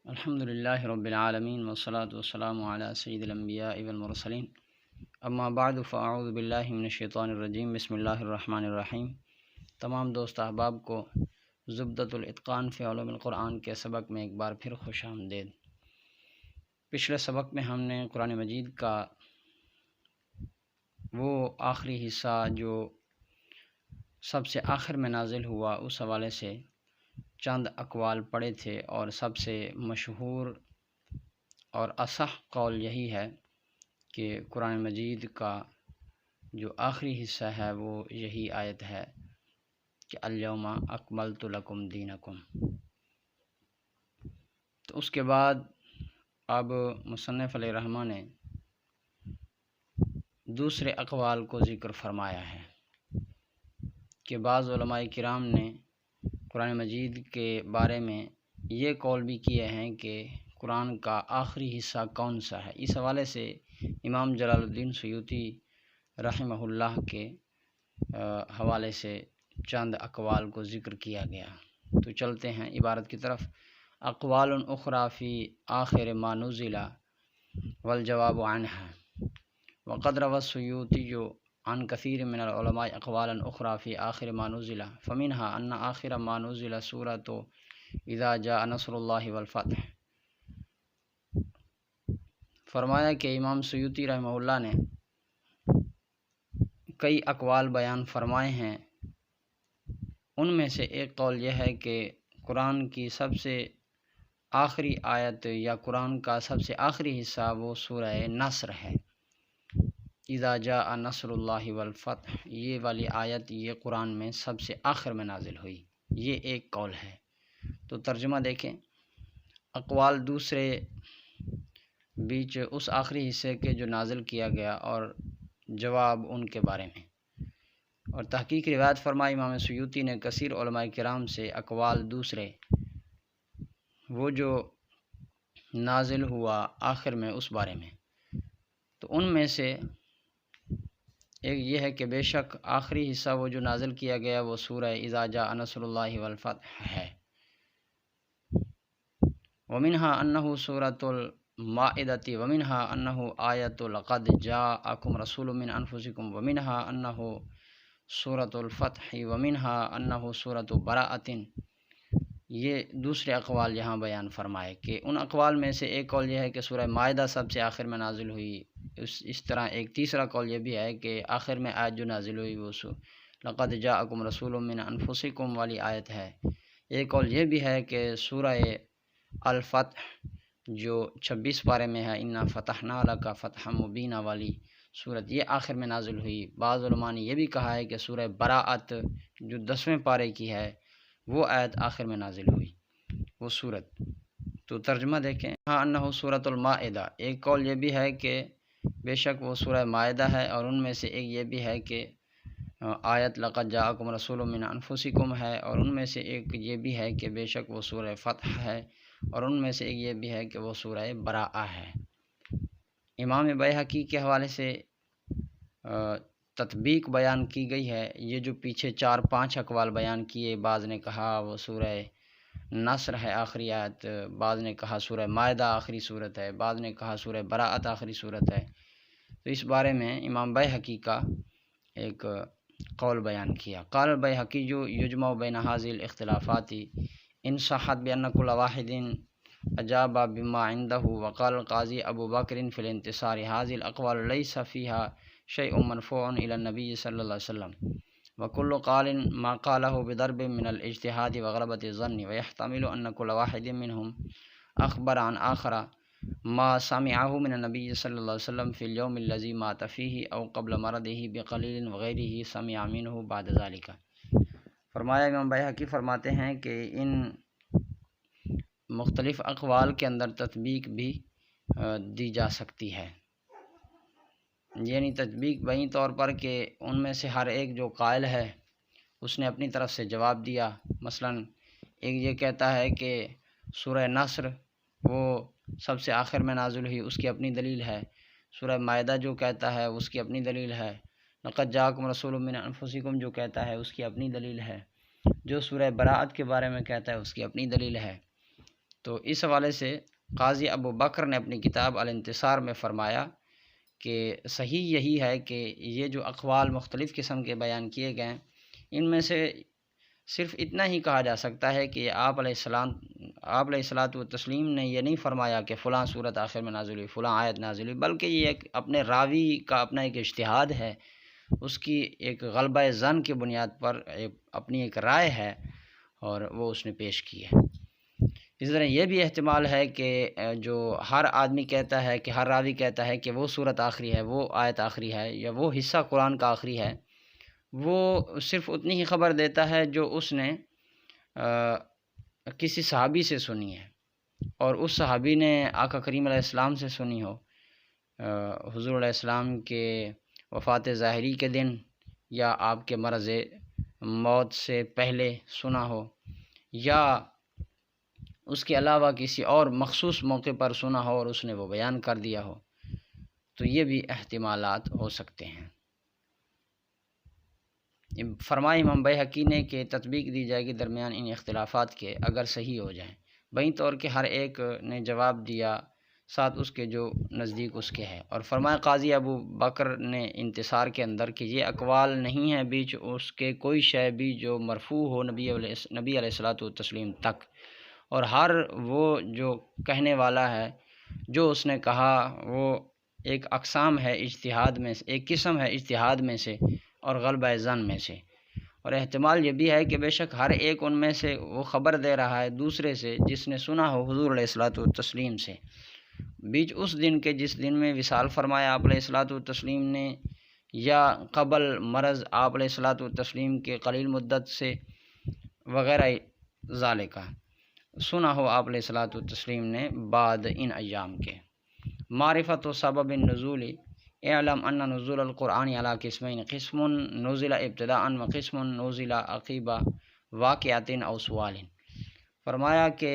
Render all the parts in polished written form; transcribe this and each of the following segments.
الحمد للہ رب العالمین والصلاة والسلام علی سید الانبیاء والمرسلین اما بعد فاعوذ باللہ من الشیطان الرجیم بسم اللہ الرحمن الرحیم۔ تمام دوست احباب کو زبدۃ الاتقان فی علوم القرآن کے سبق میں ایک بار پھر خوش آمدید۔ پچھلے سبق میں ہم نے قرآن مجید کا وہ آخری حصہ جو سب سے آخر میں نازل ہوا اس حوالے سے چند اقوال پڑھے تھے، اور سب سے مشہور اور اصح قول یہی ہے کہ قرآن مجید کا جو آخری حصہ ہے وہ یہی آیت ہے کہ الیوم اکملت لکم دینکم۔ تو اس کے بعد اب مصنف علیہ رحمہ نے دوسرے اقوال کو ذکر فرمایا ہے کہ بعض علماء کرام نے قرآن مجید کے بارے میں یہ قول بھی کیے ہیں کہ قرآن کا آخری حصہ کون سا ہے۔ اس حوالے سے امام جلال الدین سیوطی رحمہ اللہ کے حوالے سے چند اقوال کو ذکر کیا گیا۔ تو چلتے ہیں عبارت کی طرف۔ اقوال اخری فی آخر ما نزل والجواب عنها وقد روى السیوطی عن کثیر من العلماء اقوالا اخری فی آخر ما نزل فمنها ان آخر ما نزل سورۃ اذا جاء نصر اللہ والفتح۔ فرمایا کہ امام سیوطی رحمہ اللہ نے کئی اقوال بیان فرمائے ہیں، ان میں سے ایک قول یہ ہے کہ قرآن کی سب سے آخری آیت یا قرآن کا سب سے آخری حصہ وہ سورہ نصر ہے۔ اذا جاء نصر اللہ والفتح، یہ والی آیت یہ قرآن میں سب سے آخر میں نازل ہوئی، یہ ایک قول ہے۔ تو ترجمہ دیکھیں، اقوال دوسرے بیچ اس آخری حصے کے جو نازل کیا گیا اور جواب ان کے بارے میں، اور تحقیق روایت فرمائی امام سیوطی نے کثیر علماء کرام سے اقوال دوسرے وہ جو نازل ہوا آخر میں اس بارے میں، تو ان میں سے ایک یہ ہے کہ بے شک آخری حصہ وہ جو نازل کیا گیا وہ سورہ اذا جاء نصر اللہ والفتح ہے۔ ومنها انہ سورۃ المائدۃ ومنها انہ آیۃ لقد جاءکم رسول من انفسکم ومنها انہ سورۃ الفتح ومنها انہ سورۃ براءۃ۔ یہ دوسرے اقوال یہاں بیان فرمائے کہ ان اقوال میں سے ایک قول یہ ہے کہ سورہ مائدہ سب سے آخر میں نازل ہوئی۔ اس طرح ایک تیسرا قول یہ بھی ہے کہ آخر میں آیت جو نازل ہوئی وہ لقد جاءکم رسول من انفسکم والی آیت ہے۔ ایک قول یہ بھی ہے کہ سورہ الفتح جو 26 پارے میں ہے انا فتحنا لک فتحا مبینا والی صورت یہ آخر میں نازل ہوئی۔ بعض علماء نے یہ بھی کہا ہے کہ سورہ براءت جو 10ویں پارے کی ہے وہ آیت آخر میں نازل ہوئی وہ صورت۔ تو ترجمہ دیکھیں، ہاں انہ سورۃ المائدہ، ایک قول یہ بھی ہے کہ بے شک وہ سورہ مائدہ ہے، اور ان میں سے ایک یہ بھی ہے کہ آیت لقد جاءکم رسول من انفسکم ہے، اور ان میں سے ایک یہ بھی ہے کہ بے شک وہ سورہ فتح ہے، اور ان میں سے ایک یہ بھی ہے کہ وہ سورہ براءہ ہے۔ امام بیہقی کے حوالے سے تطبیق بیان کی گئی ہے، یہ جو پیچھے 4-5 اقوال بیان کیے، بعض نے کہا وہ سورہ نصر ہے آخری آیت، بعض نے کہا سورہ مائدہ آخری صورت ہے، بعض نے کہا سورہ براءت آخری صورت ہے۔ تو اس بارے میں امام بیہقی کا ایک قول بیان کیا۔ قال البیہقی یجمع بین ھذہ الاختلافات ان صحت بان کل واحد اجاب بما عنده، وقال القاضی ابو بکر فی الانتصار ھذہ الاقوال لیس فیها شیء مرفوع الی النبی صلی اللہ علیہ وسلم، وكل قال ما قاله بضرب من الاجتهاد وغلبة الظن، ويحتمل أن كل واحد منهم أخبر عن آخر ما سمعه من النبي صلى الله عليه وسلم في اليوم الذي مات فيه أو قبل مرضه بقليل وغيره سمع منه بعد ذلك۔ فرمایا امام بیہقی فرماتے ہیں کہ ان مختلف اقوال کے اندر تطبیق بھی دی جا سکتی ہے، یعنی تطبیق بہی طور پر کہ ان میں سے ہر ایک جو قائل ہے اس نے اپنی طرف سے جواب دیا۔ مثلا ایک یہ کہتا ہے کہ سورہ نصر وہ سب سے آخر میں نازل ہوئی، اس کی اپنی دلیل ہے۔ سورہ مائدہ جو کہتا ہے اس کی اپنی دلیل ہے۔ لقد جاءکم رسول من انفسکم جو کہتا ہے اس کی اپنی دلیل ہے۔ جو سورہ براءت کے بارے میں کہتا ہے اس کی اپنی دلیل ہے۔ تو اس حوالے سے قاضی ابو بکر نے اپنی کتاب الانتصار میں فرمایا کہ صحیح یہی ہے کہ یہ جو اقوال مختلف قسم کے بیان کیے گئے ہیں، ان میں سے صرف اتنا ہی کہا جا سکتا ہے کہ آپ علیہ الصلاۃ والتسلیم نے یہ نہیں فرمایا کہ فلاں صورت آخر میں نازل ہوئی، فلاں آیت نازل ہوئی، بلکہ یہ ایک اپنے راوی کا اپنا ایک اجتہاد ہے، اس کی ایک غلبہ ظن کی بنیاد پر اپنی ایک رائے ہے اور وہ اس نے پیش کی ہے۔ اس طرح یہ بھی احتمال ہے کہ جو ہر آدمی کہتا ہے کہ ہر راوی کہتا ہے کہ وہ صورت آخری ہے، وہ آیت آخری ہے، یا وہ حصہ قرآن کا آخری ہے، وہ صرف اتنی ہی خبر دیتا ہے جو اس نے کسی صحابی سے سنی ہے، اور اس صحابی نے آقا کریم علیہ السلام سے سنی ہو، حضور علیہ السلام کے وفات ظاہری کے دن یا آپ کے مرض موت سے پہلے سنا ہو، یا اس کے علاوہ کسی اور مخصوص موقع پر سنا ہو اور اس نے وہ بیان کر دیا ہو، تو یہ بھی احتمالات ہو سکتے ہیں۔ فرمایا امام بیہقی نے کہ تطبیق دی جائے گی درمیان ان اختلافات کے اگر صحیح ہو جائیں، بہین طور کے ہر ایک نے جواب دیا ساتھ اس کے جو نزدیک اس کے ہے، اور فرمایا قاضی ابو بکر نے انتصار کے اندر کہ یہ اقوال نہیں ہے بیچ اس کے کوئی شے بھی جو مرفوع ہو نبی علیہ الصلاۃ والتسلیم تک، اور ہر وہ جو کہنے والا ہے جو اس نے کہا وہ ایک اقسام ہے اجتہاد میں سے، ایک قسم ہے اجتہاد میں سے اور غلبہ ظن میں سے، اور احتمال یہ بھی ہے کہ بے شک ہر ایک ان میں سے وہ خبر دے رہا ہے دوسرے سے جس نے سنا ہو حضور علیہ الصلاۃ والتسلیم سے، بیچ اس دن کے جس دن میں وصال فرمایا آپ علیہ الصلاۃ والتسلیم نے، یا قبل مرض آپ علیہ الصلاۃ والتسلیم کے قلیل مدت سے وغیرہ ذالکہ سنا ہو آپ علیہ الصلاۃ والتسلیم نے بعد ان ایام کے۔ معرفت و سبب النزول، اعلم ان نزول القرآن علی قسمین، قسم نزل ابتداء و قسم نزل عقیب واقعات او سوال۔ فرمایا کہ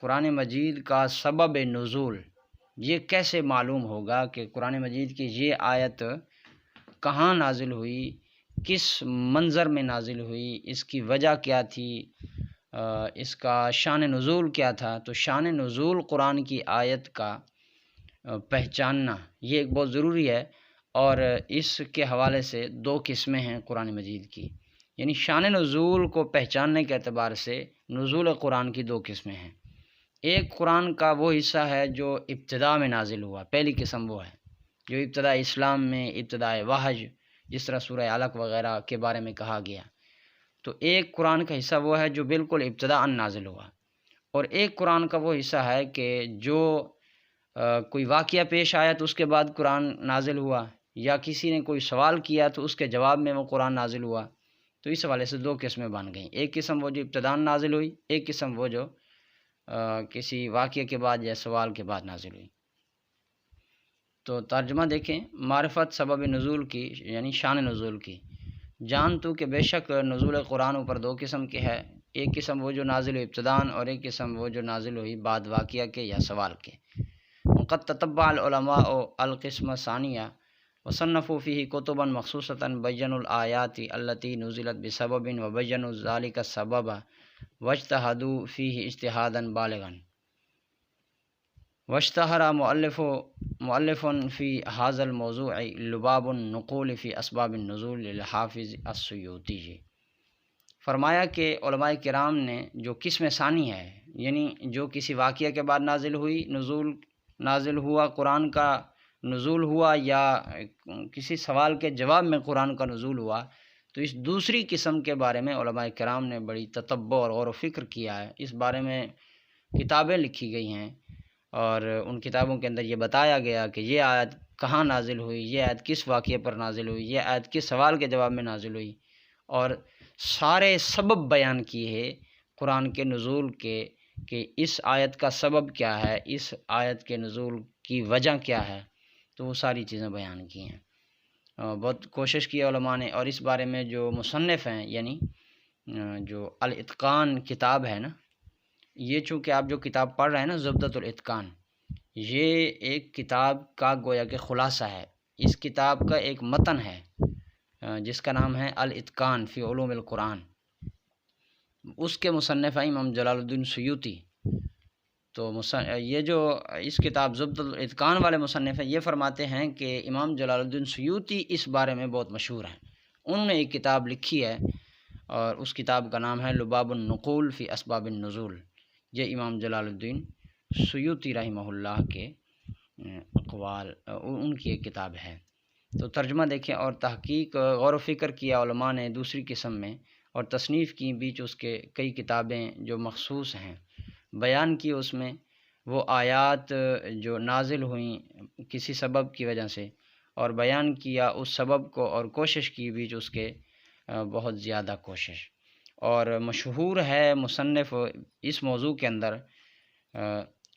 قرآن مجید کا سبب نزول یہ کیسے معلوم ہوگا کہ قرآن مجید کی یہ آیت کہاں نازل ہوئی، کس منظر میں نازل ہوئی، اس کی وجہ کیا تھی، اس کا شان نزول کیا تھا۔ تو شان نزول قرآن کی آیت کا پہچاننا یہ ایک بہت ضروری ہے، اور اس کے حوالے سے دو قسمیں ہیں قرآن مجید کی، یعنی شان نزول کو پہچاننے کے اعتبار سے نزول قرآن کی دو قسمیں ہیں۔ ایک قرآن کا وہ حصہ ہے جو ابتدا میں نازل ہوا، پہلی قسم وہ ہے جو ابتدا اسلام میں، ابتدا وحی، جس طرح سورہ علق وغیرہ کے بارے میں کہا گیا، تو ایک قرآن کا حصہ وہ ہے جو بالکل ابتداء نازل ہوا، اور ایک قرآن کا وہ حصہ ہے کہ جو کوئی واقعہ پیش آیا تو اس کے بعد قرآن نازل ہوا، یا کسی نے کوئی سوال کیا تو اس کے جواب میں وہ قرآن نازل ہوا۔ تو اس حوالے سے دو قسمیں بن گئیں، ایک قسم وہ جو ابتداء نازل ہوئی، ایک قسم وہ جو کسی واقعے کے بعد یا سوال کے بعد نازل ہوئی۔ تو ترجمہ دیکھیں، معرفت سبب نزول کی یعنی شان نزول کی، جان تو کہ بے شک نزول قرآن اوپر دو قسم کے ہے، ایک قسم وہ جو نازل ہوئی ابتداءً، اور ایک قسم وہ جو نازل ہوئی بعد واقعہ کے یا سوال کے۔ قد تتبع العلماء القسم الثانیہ وصنفوا فیہ کتبا مخصوصۃ بیّنوا الآیات التی نزلت بسبب وبیّنوا ذلک السبب واجتہدوا فیہ اجتہادا بالغا۔ واشتہر مؤلف فی ھذا الموضوع لباب النقول فی اسباب النزول للحافظ السیوطی۔ فرمایا کہ علماء کرام نے جو قسم ثانی ہے، یعنی جو کسی واقعہ کے بعد نازل ہوئی، نازل ہوا قرآن کا نزول ہوا، یا کسی سوال کے جواب میں قرآن کا نزول ہوا، تو اس دوسری قسم کے بارے میں علماء کرام نے بڑی تتبع اور غور و فکر کیا ہے، اس بارے میں کتابیں لکھی گئی ہیں، اور ان کتابوں کے اندر یہ بتایا گیا کہ یہ آیت کہاں نازل ہوئی، یہ آیت کس واقعے پر نازل ہوئی، یہ آیت کس سوال کے جواب میں نازل ہوئی، اور سارے سبب بیان کیے ہیں قرآن کے نزول کے، کہ اس آیت کا سبب کیا ہے، اس آیت کے نزول کی وجہ کیا ہے، تو وہ ساری چیزیں بیان کی ہیں۔ بہت کوشش کی علماء نے، اور اس بارے میں جو مصنف ہیں، یعنی جو الاتقان کتاب ہے نا، یہ چونکہ آپ جو کتاب پڑھ رہے ہیں نا زبدۃ الاتقان، یہ ایک کتاب کا گویا کہ خلاصہ ہے، اس کتاب کا ایک متن ہے جس کا نام ہے الاتقان فی علوم القرآن، اس کے مصنف ہیں امام جلال الدین سیوطی، تو یہ جو اس کتاب زبدۃ الاتقان والے مصنف ہیں، یہ فرماتے ہیں کہ امام جلال الدین سیوطی اس بارے میں بہت مشہور ہیں۔ انہوں نے ایک کتاب لکھی ہے اور اس کتاب کا نام ہے لباب النقول فی اسباب النزول۔ یہ امام جلال الدین سیوطی رحمہ اللہ کے اقوال، ان کی ایک کتاب ہے۔ تو ترجمہ دیکھیں اور تحقیق غور و فکر کیا علماء نے دوسری قسم میں، اور تصنیف کی بیچ اس کے کئی کتابیں جو مخصوص ہیں، بیان کی اس میں وہ آیات جو نازل ہوئیں کسی سبب کی وجہ سے، اور بیان کیا اس سبب کو، اور کوشش کی بیچ اس کے بہت زیادہ کوشش۔ اور مشہور ہے مصنف اس موضوع کے اندر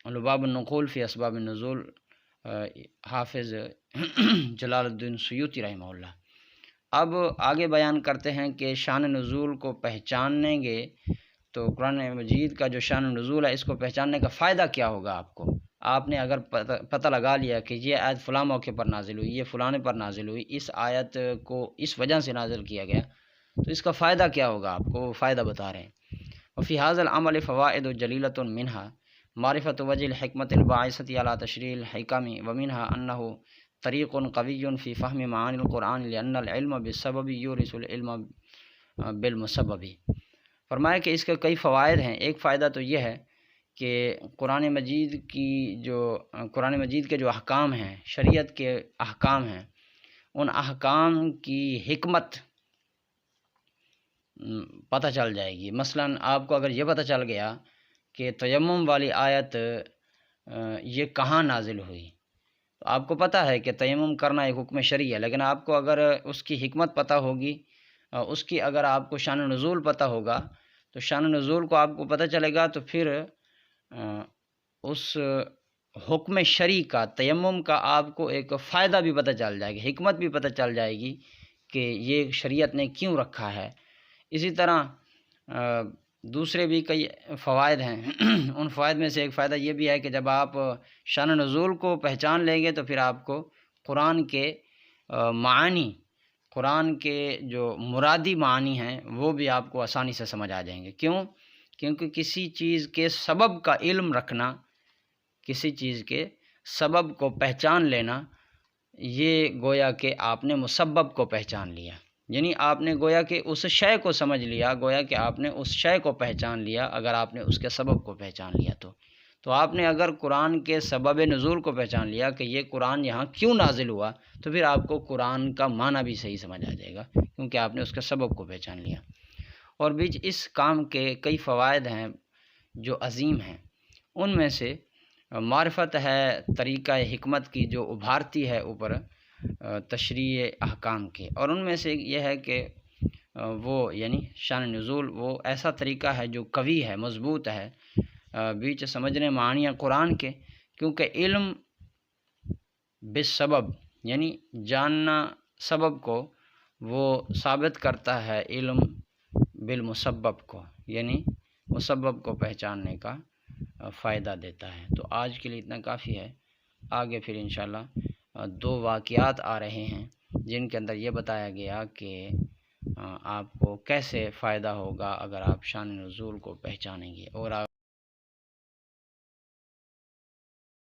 لباب النقول فی اسباب النزول، حافظ جلال الدین سیوطی رحمہ اللہ۔ اب آگے بیان کرتے ہیں کہ شان نزول کو پہچانیں گے تو قرآن مجید کا جو شان نزول ہے، اس کو پہچاننے کا فائدہ کیا ہوگا آپ کو؟ آپ نے اگر پتہ لگا لیا کہ یہ آیت فلاں موقع پر نازل ہوئی، یہ فلاں پر نازل ہوئی، اس آیت کو اس وجہ سے نازل کیا گیا، تو اس کا فائدہ کیا ہوگا آپ کو؟ وہ فائدہ بتا رہے ہیں۔ وفی هذا العمل فوائد جلیلۃ منها معرفۃ وجہ الحکمت الباعثۃ علی تشریع الحکم ومنها انه طریق قوی فی فہم معانی القرآن لأن العلم بالسبب یورث العلم بالمسبب۔ فرمایا کہ اس کے کئی فوائد ہیں۔ ایک فائدہ تو یہ ہے کہ قرآن مجید کے جو احکام ہیں، شریعت کے احکام ہیں، ان احکام کی حکمت پتہ چل جائے گی۔ مثلا آپ کو اگر یہ پتہ چل گیا کہ تیمم والی آیت یہ کہاں نازل ہوئی، تو آپ کو پتہ ہے کہ تیمم کرنا ایک حکم شرعی ہے، لیکن آپ کو اگر اس کی حکمت پتہ ہوگی، اس کی اگر آپ کو شان نزول پتہ ہوگا، تو شان نزول کو آپ کو پتہ چلے گا، تو پھر اس حکم شرعی کا، تیمم کا آپ کو ایک فائدہ بھی پتہ چل جائے گا، حکمت بھی پتہ چل جائے گی کہ یہ شریعت نے کیوں رکھا ہے۔ اسی طرح دوسرے بھی کئی فوائد ہیں۔ ان فوائد میں سے ایک فائدہ یہ بھی ہے کہ جب آپ شان نزول کو پہچان لیں گے تو پھر آپ کو قرآن کے معانی، قرآن کے جو مرادی معنی ہیں، وہ بھی آپ کو آسانی سے سمجھ آ جائیں گے۔ کیونکہ کسی چیز کے سبب کا علم رکھنا، کسی چیز کے سبب کو پہچان لینا، یہ گویا کہ آپ نے مسبب کو پہچان لیا، یعنی آپ نے گویا کہ اس شے کو سمجھ لیا، گویا کہ آپ نے اس شے کو پہچان لیا اگر آپ نے اس کے سبب کو پہچان لیا تو آپ نے اگر قرآن کے سبب نزول کو پہچان لیا کہ یہ قرآن یہاں کیوں نازل ہوا، تو پھر آپ کو قرآن کا معنی بھی صحیح سمجھ آ جائے گا، کیونکہ آپ نے اس کے سبب کو پہچان لیا۔ اور بیچ اس کام کے کئی فوائد ہیں جو عظیم ہیں۔ ان میں سے معرفت ہے طریقہ حکمت کی جو ابھارتی ہے اوپر تشریع احکام کے، اور ان میں سے یہ ہے کہ وہ یعنی شان نزول وہ ایسا طریقہ ہے جو قوی ہے، مضبوط ہے، بیچ سمجھنے معانی قرآن کے، کیونکہ علم بالسبب یعنی جاننا سبب کو وہ ثابت کرتا ہے، علم بالمسبب کو یعنی مسبب کو پہچاننے کا فائدہ دیتا ہے۔ تو آج کے لیے اتنا کافی ہے، آگے پھر انشاءاللہ 2 واقعات آ رہے ہیں جن کے اندر یہ بتایا گیا کہ آپ کو کیسے فائدہ ہوگا اگر آپ شان نزول کو پہچانیں گے، اور